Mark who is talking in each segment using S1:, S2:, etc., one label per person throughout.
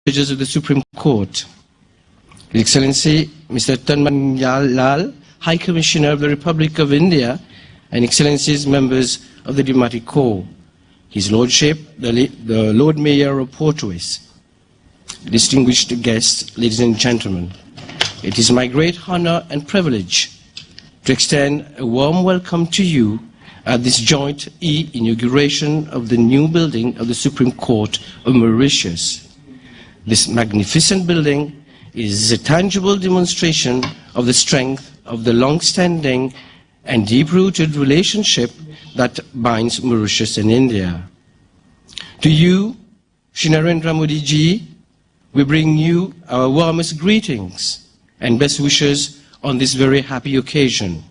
S1: Judges of the Supreme Court, His Excellency Mr. Tanmanya Lal, High Commissioner of the Republic of India, and Excellencies members of the Diplomatic Corps, His Lordship, the Lord Mayor of Portwes, distinguished guests, ladies and gentlemen, it is my great honor and privilege to extend a warm welcome to you at this joint inauguration of the new building of the Supreme Court of Mauritius. This magnificent building is a tangible demonstration of the strength of the long-standing and deep-rooted relationship that binds Mauritius and India. To you, Shri Narendra Modi ji, we bring you our warmest greetings and best wishes on this very happy occasion.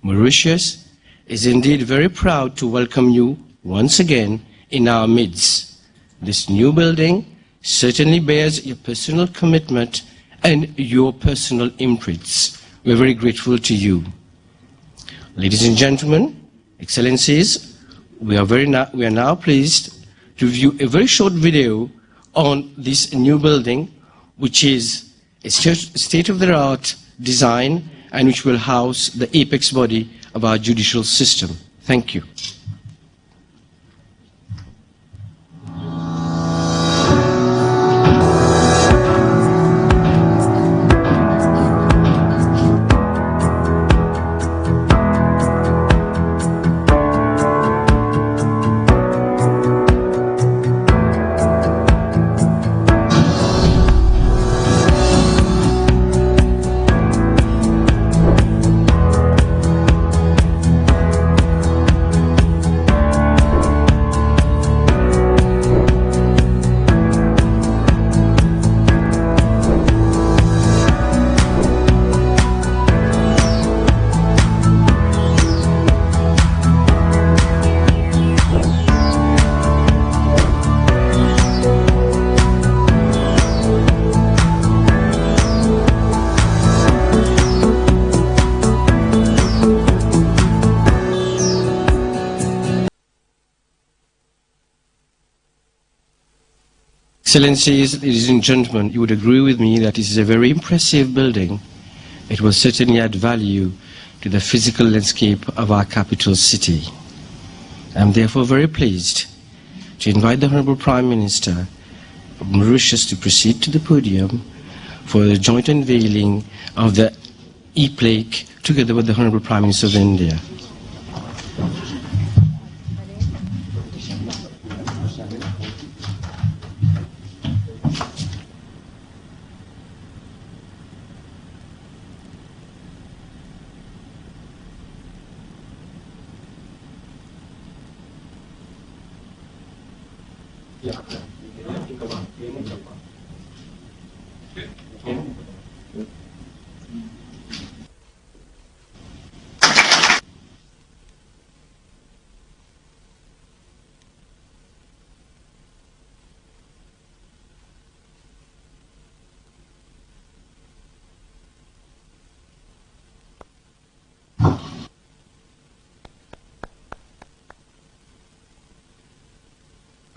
S1: Mauritius is indeed very proud to welcome you once again in our midst. This new building certainly bears your personal commitment and your personal imprints. We're very grateful to you. Ladies and gentlemen, Excellencies, we are now pleased to view a very short video on this new building, which is a state-of-the-art design and which will house the apex body of our judicial system. Thank you. Excellencies, ladies and gentlemen, you would agree with me that this is a very impressive building. It will certainly add value to the physical landscape of our capital city. I am therefore very pleased to invite the Honorable Prime Minister of Mauritius to proceed to the podium for the joint unveiling of the e-plaque together with the Honorable Prime Minister of India.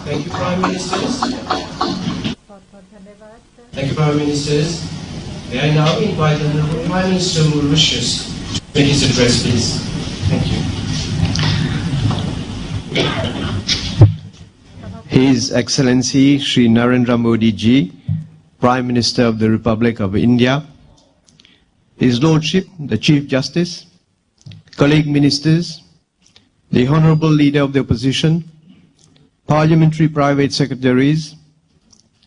S1: Thank you, Prime Ministers. Thank you, Prime Ministers. May I now invite the Honorable Prime Minister of Mauritius to make his address, please. Thank you.
S2: His Excellency Shri Narendra Modi ji, Prime Minister of the Republic of India, His Lordship, the Chief Justice, colleague ministers, the Honorable Leader of the Opposition, Parliamentary Private Secretaries,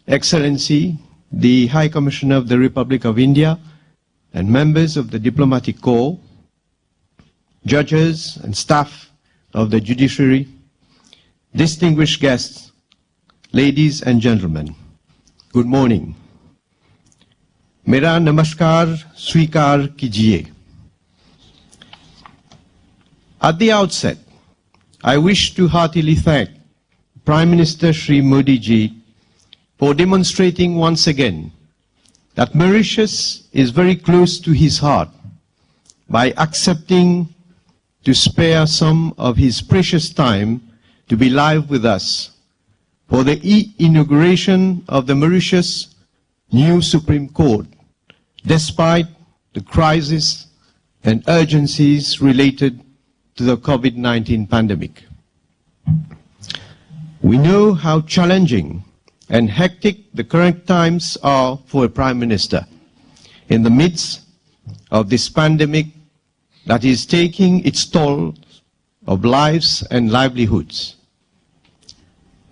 S2: Excellency, the High Commissioner of the Republic of India, and members of the Diplomatic Corps, judges and staff of the judiciary, distinguished guests, ladies and gentlemen, good morning. Mera namaskar swikar kijiye. At the outset, I wish to heartily thank Prime Minister Shri Modi ji for demonstrating once again that Mauritius is very close to his heart by accepting to spare some of his precious time to be live with us for the inauguration of the Mauritius new Supreme Court, despite the crisis and urgencies related to the COVID-19 pandemic. We know how challenging and hectic the current times are for a Prime Minister in the midst of this pandemic that is taking its toll of lives and livelihoods.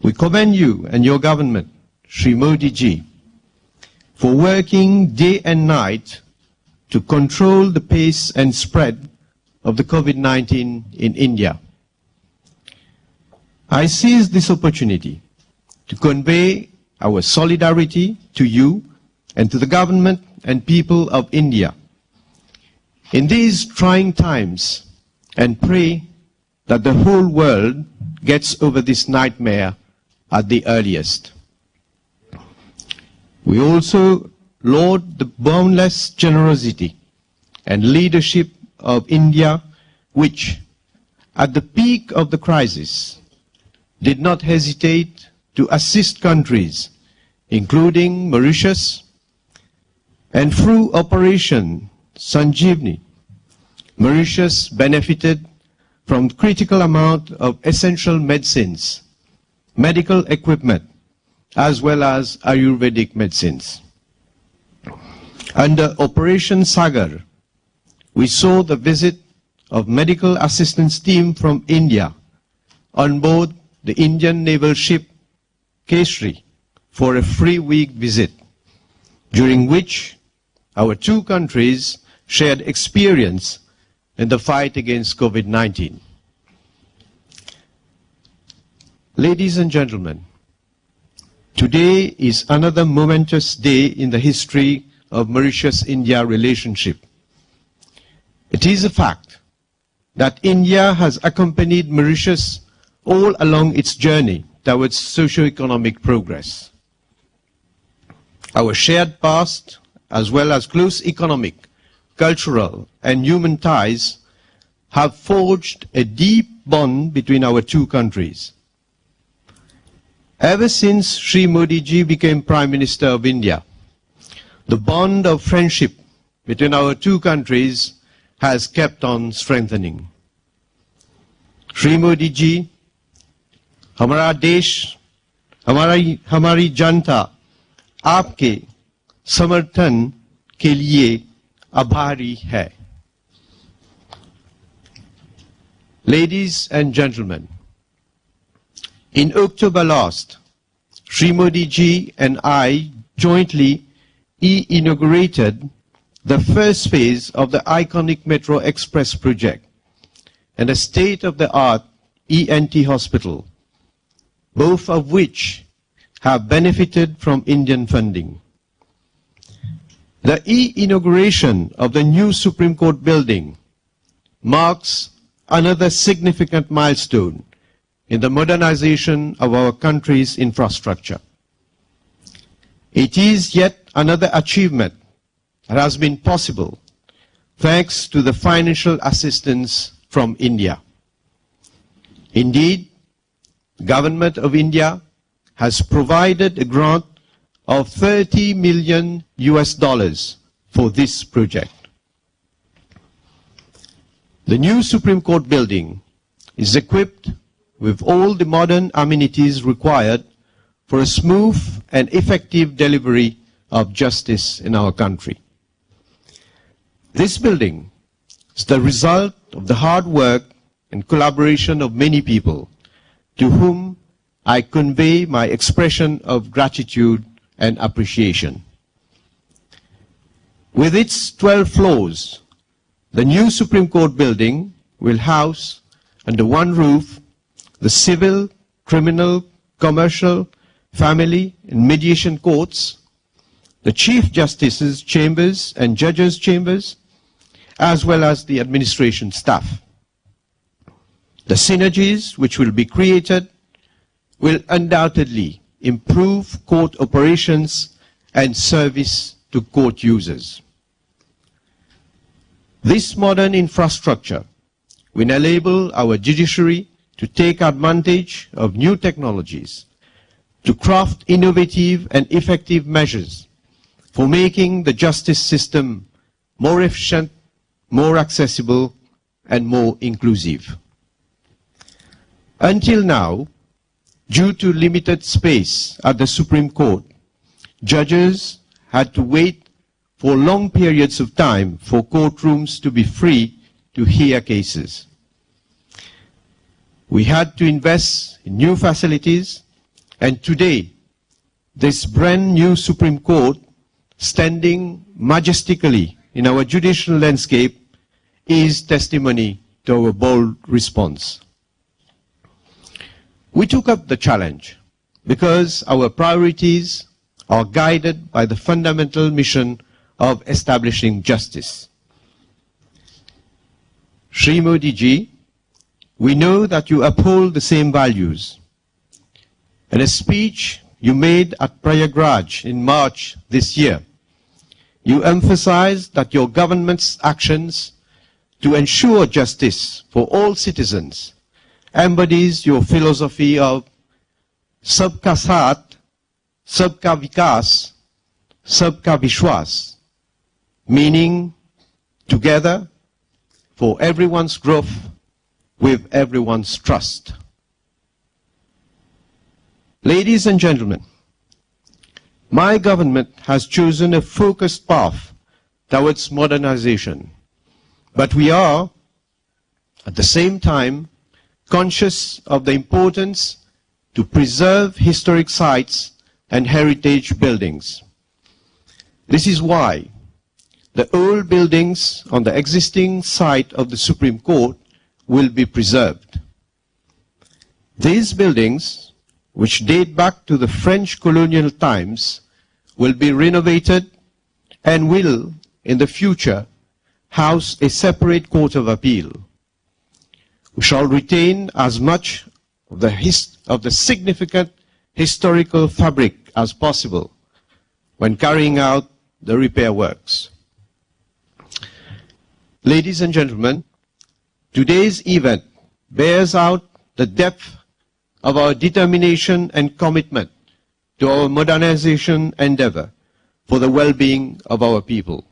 S2: We commend you and your government, Shri Modi ji, for working day and night to control the pace and spread of the COVID-19 in India. I seize this opportunity to convey our solidarity to you and to the government and people of India in these trying times, and pray that the whole world gets over this nightmare at the earliest. We also laud the boundless generosity and leadership of India, which, at the peak of the crisis, did not hesitate to assist countries, including Mauritius, and through Operation Sanjeevani, Mauritius benefited from critical amount of essential medicines, medical equipment, as well as Ayurvedic medicines. Under Operation Sagar, we saw the visit of medical assistance team from India on board the Indian naval ship Kesari for a 3-week visit, during which our two countries shared experience in the fight against COVID-19. Ladies and gentlemen, today is another momentous day in the history of Mauritius-India relationship. It is a fact that India has accompanied Mauritius all along its journey towards socio-economic progress. Our shared past, as well as close economic, cultural, and human ties, have forged a deep bond between our two countries. Ever since Shri Modi ji became Prime Minister of India, the bond of friendship between our two countries has kept on strengthening. Shri Modi ji, हमारा देश, हमारी जनता आपके समर्थन के लिए आभारी है. Ladies and gentlemen, in October last, Shri Modi ji and I jointly inaugurated the first phase of the iconic Metro Express project and a state-of-the-art ENT hospital, both of which have benefited from Indian funding. The inauguration of the new Supreme Court building marks another significant milestone in the modernization of our country's infrastructure. It is yet another achievement that has been possible thanks to the financial assistance from India. Indeed, the Government of India has provided a grant of $30 million for this project. The new Supreme Court building is equipped with all the modern amenities required for a smooth and effective delivery of justice in our country. This building is the result of the hard work and collaboration of many people, to whom I convey my expression of gratitude and appreciation. With its 12 floors, the new Supreme Court building will house under one roof the civil, criminal, commercial, family, and mediation courts, the Chief Justice's chambers and judges' chambers, as well as the administration staff. The synergies which will be created will undoubtedly improve court operations and service to court users. This modern infrastructure will enable our judiciary to take advantage of new technologies to craft innovative and effective measures for making the justice system more efficient, more accessible, and more inclusive. Until now, due to limited space at the Supreme Court, judges had to wait for long periods of time for courtrooms to be free to hear cases. We had to invest in new facilities, and today, this brand new Supreme Court, standing majestically in our judicial landscape, is testimony to our bold response. We took up the challenge because our priorities are guided by the fundamental mission of establishing justice. Shri Modi ji, we know that you uphold the same values. In a speech you made at Prayagraj in March this year, you emphasized that your government's actions to ensure justice for all citizens embodies your philosophy of Sabka Saath, Sabka Vikas, Sabka Vishwas, meaning together for everyone's growth with everyone's trust. Ladies and gentlemen, my government has chosen a focused path towards modernization, but we are, at the same time, conscious of the importance to preserve historic sites and heritage buildings. This is why the old buildings on the existing site of the Supreme Court will be preserved. These buildings, which date back to the French colonial times, will be renovated and will, in the future, house a separate court of appeal. We shall retain as much of the significant historical fabric as possible when carrying out the repair works. Ladies and gentlemen, today's event bears out the depth of our determination and commitment to our modernization endeavor for the well-being of our people.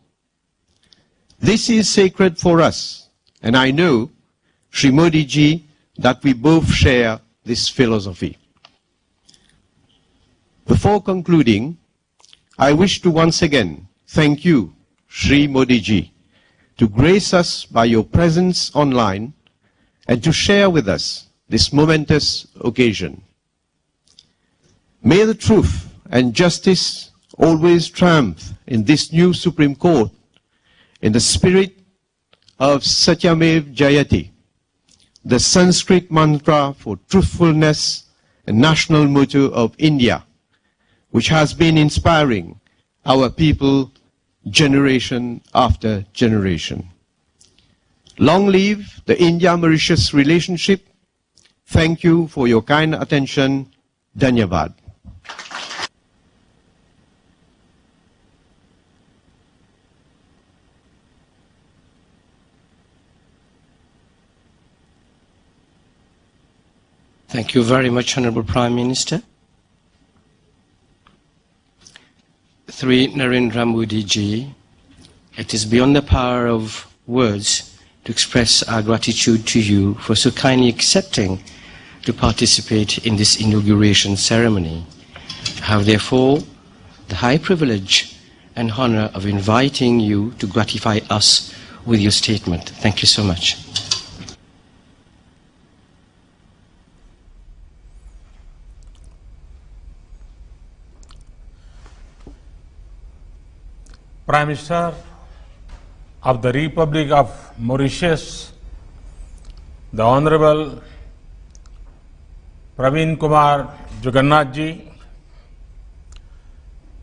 S2: This is sacred for us, and I know, Shri Modi ji, that we both share this philosophy. Before concluding, I wish to once again thank you, Shri Modi ji, to grace us by your presence online and to share with us this momentous occasion. May the truth and justice always triumph in this new Supreme Court in the spirit of Satyamev Jayate, the Sanskrit mantra for truthfulness and national motto of India, which has been inspiring our people generation after generation. Long live the India-Mauritius relationship. Thank you for your kind attention. Dhanyavad.
S1: Thank you very much, Honorable Prime Minister. Shri Narendra Modi ji, it is beyond the power of words to express our gratitude to you for so kindly accepting to participate in this inauguration ceremony. I have therefore the high privilege and honor of inviting you to gratify us with your statement. Thank you so much.
S3: Prime Minister of the Republic of Mauritius, the Honorable Praveen Kumar Jugannath ji,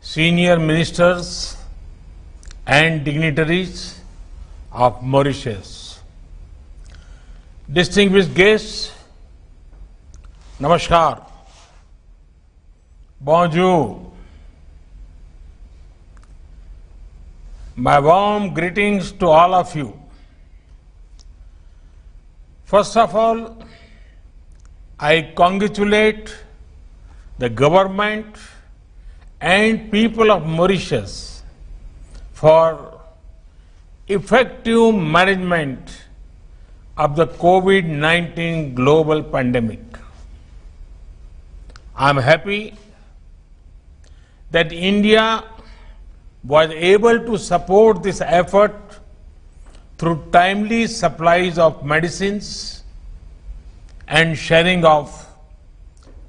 S3: senior ministers and dignitaries of Mauritius, distinguished guests, Namaskar, Bonjour. My warm greetings to all of you. First of all, I congratulate the government and people of Mauritius for effective management of the COVID-19 global pandemic. I am happy that India was able to support this effort through timely supplies of medicines and sharing of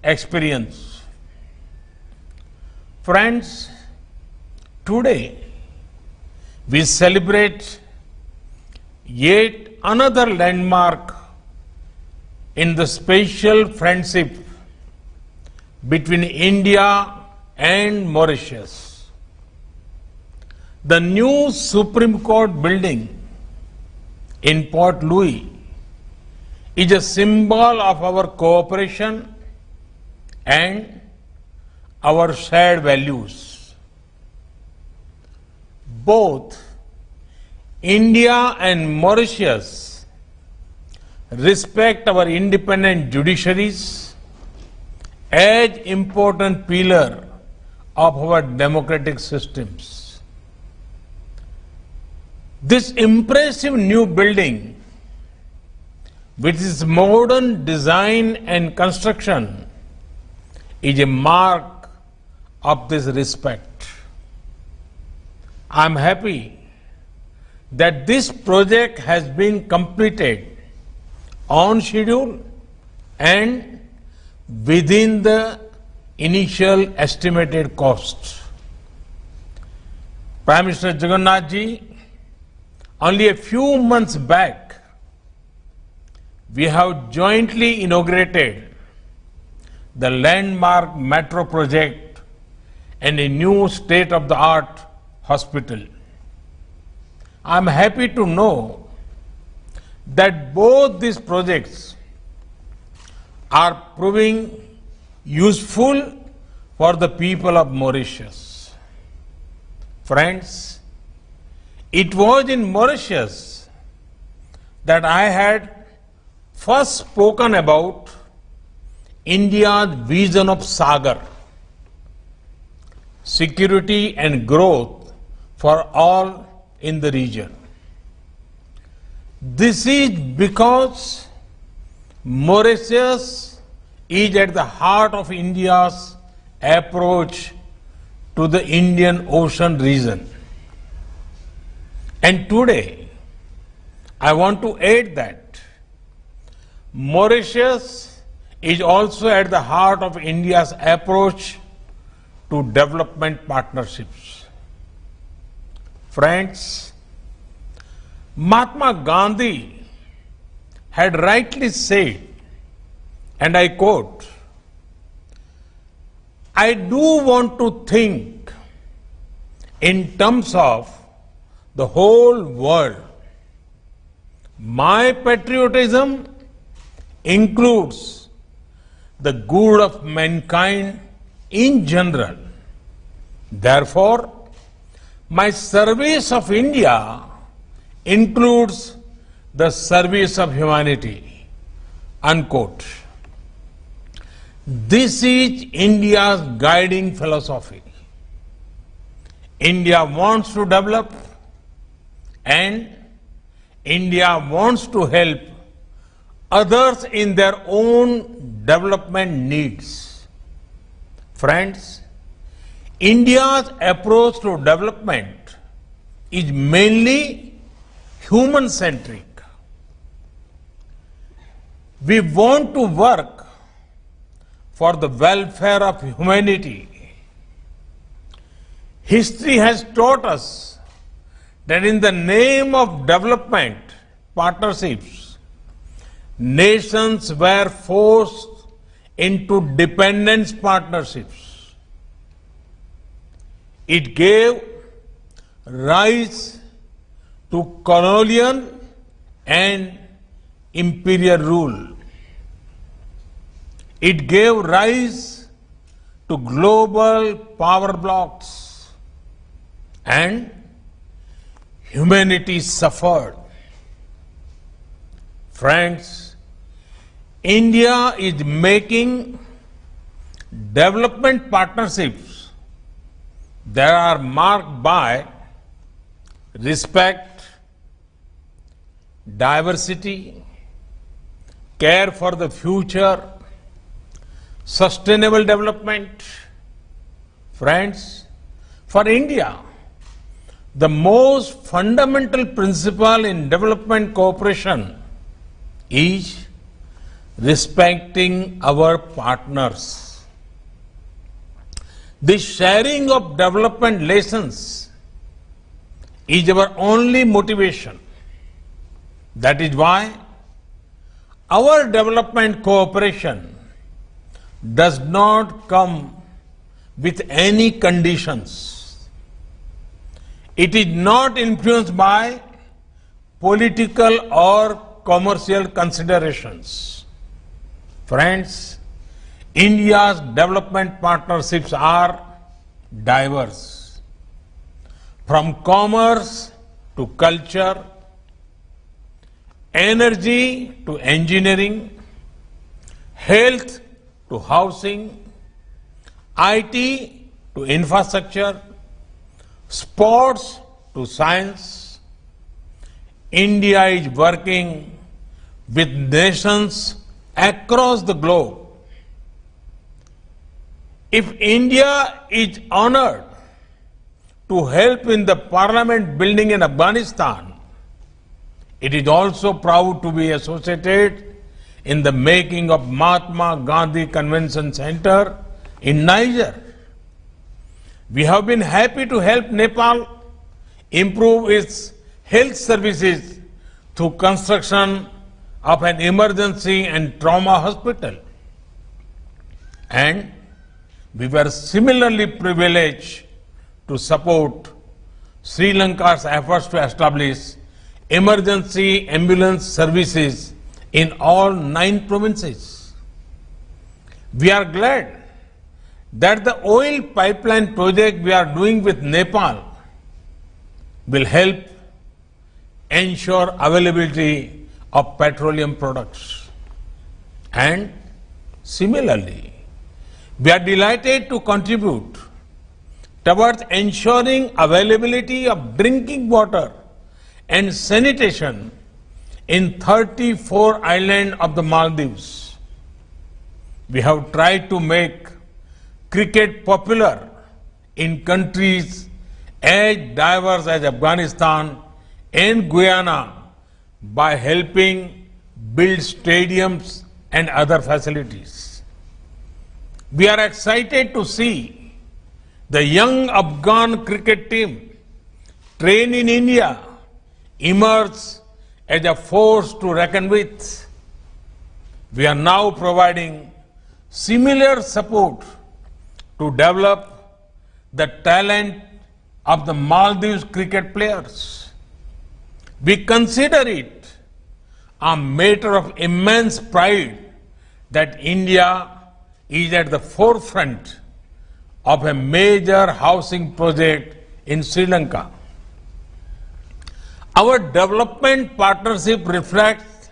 S3: experience. Friends, today we celebrate yet another landmark in the special friendship between India and Mauritius. The new Supreme Court building in Port Louis is a symbol of our cooperation and our shared values. Both India and Mauritius respect our independent judiciaries as important pillar of our democratic systems. This impressive new building, with its modern design and construction, is a mark of this respect. I am happy that this project has been completed on schedule and within the initial estimated cost. Prime Minister Jagannath Ji, only a few months back, we have jointly inaugurated the landmark metro project and a new state-of-the-art hospital. I am happy to know that both these projects are proving useful for the people of Mauritius. Friends, it was in Mauritius that I had first spoken about India's vision of Sagar, security and growth for all in the region. This is because Mauritius is at the heart of India's approach to the Indian Ocean region. And today, I want to add that Mauritius is also at the heart of India's approach to development partnerships. Friends, Mahatma Gandhi had rightly said, and I quote, "I do want to think in terms of the whole world. My patriotism includes the good of mankind in general. Therefore, my service of India includes the service of humanity." Unquote. This is India's guiding philosophy. India wants to develop and India wants to help others in their own development needs. Friends, India's approach to development is mainly human-centric. We want to work for the welfare of humanity. History has taught us that in the name of development partnerships, nations were forced into dependence partnerships. It gave rise to colonial and imperial rule. It gave rise to global power blocks, and humanity suffered. Friends, India is making Development partnerships that are marked by respect, diversity, care for the future, sustainable development. Friends, for India, the most fundamental principle in development cooperation is respecting our partners. The sharing of development lessons is our only motivation. That is why our development cooperation does not come with any conditions. It is not influenced by political or commercial considerations. Friends, India's development partnerships are diverse. From commerce to culture, energy to engineering, health to housing, IT to infrastructure, sports to science, India is working with nations across the globe. If India is honored to help in the parliament building in Afghanistan, it is also proud to be associated in the making of Mahatma Gandhi Convention Center in Niger. We have been happy to help Nepal improve its health services through construction of an emergency and trauma hospital. And we were similarly privileged to support Sri Lanka's efforts to establish emergency ambulance services in all 9 provinces. We are glad that the oil pipeline project we are doing with Nepal will help ensure availability of petroleum products. And similarly, we are delighted to contribute towards ensuring availability of drinking water and sanitation in 34 islands of the Maldives. We have tried to make cricket popular in countries as diverse as Afghanistan and Guyana by helping build stadiums and other facilities. We are excited to see the young Afghan cricket team trained in India emerge as a force to reckon with. We are now providing similar support to develop the talent of the Maldives cricket players. We consider it a matter of immense pride that India is at the forefront of a major housing project in Sri Lanka. Our development partnership reflects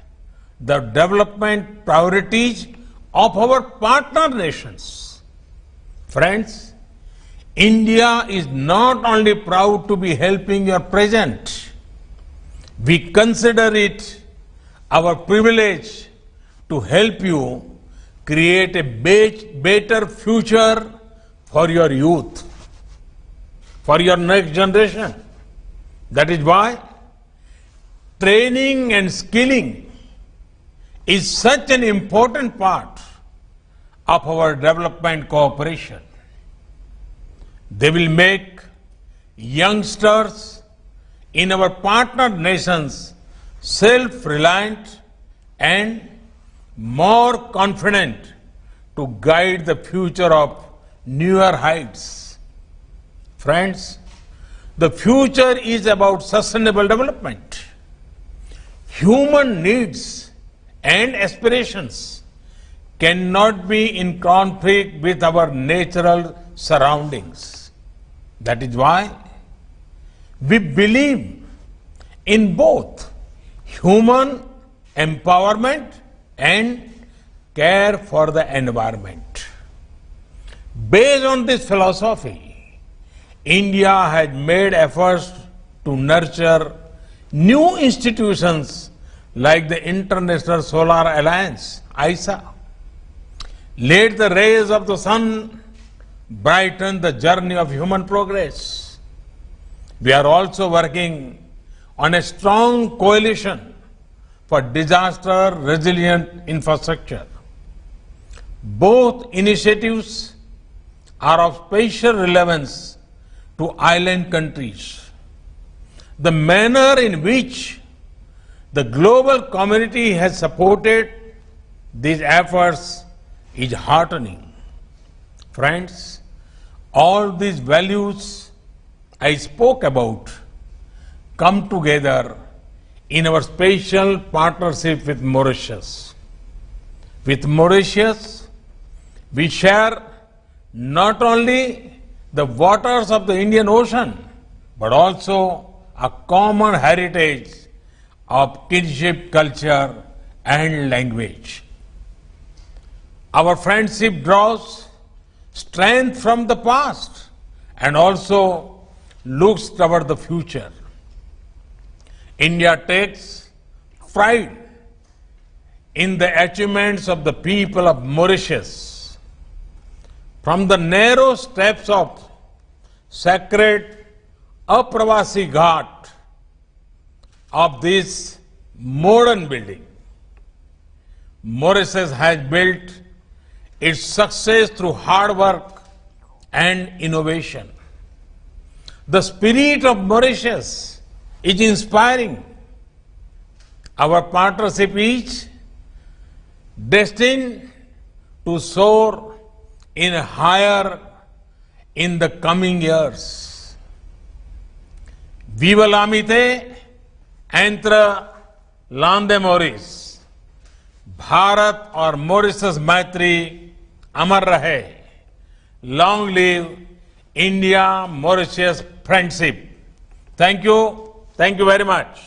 S3: the development priorities of our partner nations. Friends, India is not only proud to be helping your present, we consider it our privilege to help you create a better future for your youth, for your next generation. That is why training and skilling is such an important part of our development cooperation. They will make youngsters in our partner nations self-reliant and more confident to guide the future of newer heights. Friends, the future is about sustainable development. Human needs and aspirations cannot be in conflict with our natural surroundings. That is why we believe in both human empowerment and care for the environment. Based on this philosophy, India has made efforts to nurture new institutions like the International Solar Alliance, ISA. Let the rays of the sun brighten the journey of human progress. We are also working on a strong coalition for disaster resilient infrastructure. Both initiatives are of special relevance to island countries. The manner in which the global community has supported these efforts is heartening. Friends, all these values I spoke about come together in our special partnership with Mauritius. With Mauritius, we share not only the waters of the Indian Ocean, but also a common heritage of kinship, culture, and language. Our friendship draws strength from the past and also looks toward the future. India takes pride in the achievements of the people of Mauritius. From the narrow steps of sacred Apravasi Ghat of this modern building, Mauritius has built its success through hard work and innovation. The spirit of Mauritius is inspiring. Our partnership is destined to soar in higher in the coming years. Viva l'amitié entre l'Inde Maurice. Bharat और Mauritius मैत्री अमर रहे. Long live India Mauritius friendship. Thank you very much.